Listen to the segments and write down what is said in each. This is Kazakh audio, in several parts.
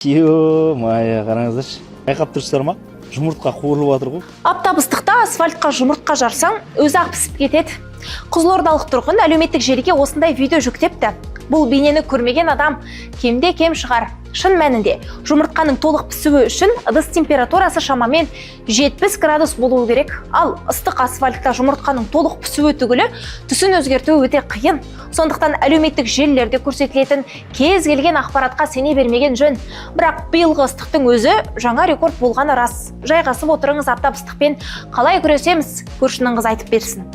Ё-моё, қараңыздаршы. Байқап тұрсыздар ма? Жұмыртқа қуырылып жатыр ғой. Аптап ыстықта асфальтқа жұмыртқа жарсаң, өзі-ақ пісіп кетеді. Қызылордалық тұрғын әлеуметтік желіге осындай видео жүктепті. Бұл бейнені көрмеген адам кемде кем шығар. Шын мәнінде, жұмыртқаның толық пісуі үшін ыдыс температурасы шамамен 70 градус болуы керек. Ал ыстық асфальтта жұмыртқаның толық пісуі түгілі түсін өзгертуі өте қиын. Сондықтан әлеуметтік желілерде көрсетілетін кез келген ақпаратқа сене бермеген жөн. Бірақ биылғы ыстықтың өзі жаңа рекорд болғаны рас. Жайғасып отырыңыз, аптап ыстықпен қалай күресеміз, көршінің қызы айтып берсін.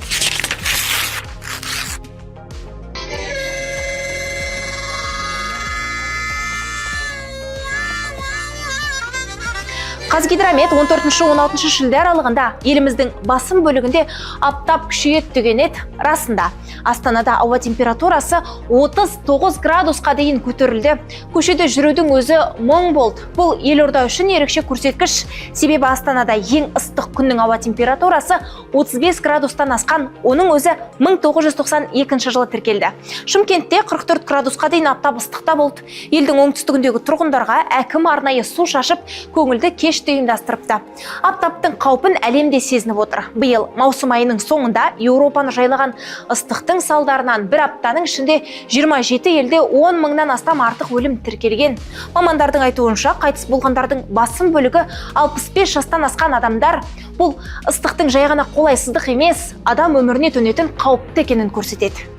Қазгидромет 14-16 шілде аралығында еліміздің басым бөлігінде аптап күшейеді деген еді. Расында, Астанада ауа температурасы 39 градусқа дейін көтерілді. Көшеде жүрудің өзі мұң болды. Бұл елорда үшін ерекше көрсеткіш. Себебі Астанада ең ыстық күннің ауа температурасы 35 градустан асқан. Оның өзі 1992 жылы тіркелді. Шымкентте 44 градусқа дейін аптап ыстықта болды. Елдің оңтүстігіндегі тұрғындарға әкім арнайы су шашып, көңілді кеш ұйымдастырыпты. Аптаптың қаупін әлемде сезініп отыр. Биыл маусым айының соңында Еуропаны жайлаған ыстықтың салдарынан бір аптаның ішінде 27 елде 10 мыңнан астам артық өлім тіркелген. Мамандардың айтуынша, қайтыс болғандардың басым бөлігі 65 жастан асқан адамдар. Бұл ыстықтың жай ғана қолайсыздық емес, адам өміріне төнетін қауіпті екенін көрсетеді.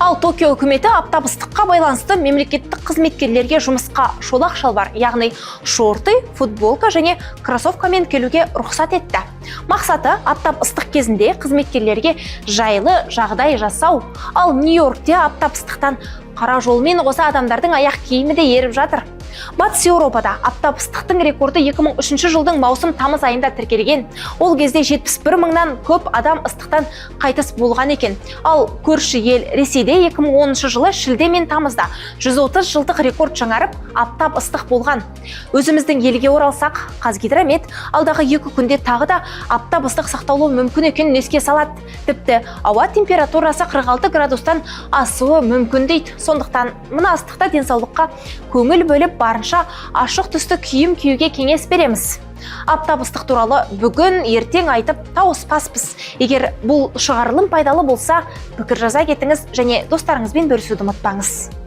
Ал Токио үкіметі аптап ыстыққа байланысты мемлекеттік қызметкерлерге жұмысқа шолақ шалбар, яғни шорты, футболка және кроссовкамен келуге рұқсат етті. Мақсаты аптап ыстық кезінде қызметкерлерге жайлы жағдай жасау. Ал Нью-Йоркте аптап ыстықтан қара жолмен қоса адамдардың аяқ киімі де еріп жатыр. Батыс Еуропада аптап ыстықтың рекорды 2003 жылдың маусым-тамыз айында тіркелген. Ол кезде 71 мыңнан көп адам ыстықтан қайтыс болған екен. Ал көрші ел Ресейде 2010 жылы шілде мен тамызда 130 жылдық рекорд жаңарып, аптап ыстық болған. Өзіміздің елге оралсақ, Қазгидромет алдағы 2 күнде тағы да аптап ыстық сақталуы мүмкін екенін еске салады. Тіпті ауа температурасы 46 градустан асуы мүмкін дейді. Сондықтан мына ыстықта денсаулыққа көңіл бөліп барынша ашық түсті киім киюге кеңес береміз. Аптап ыстық туралы бүгін ертең айтып тауыспаспыз. Егер бұл шығарылым пайдалы болса, пікір жаза кетіңіз және достарыңызбен бөлісуді ұмытпаңыз.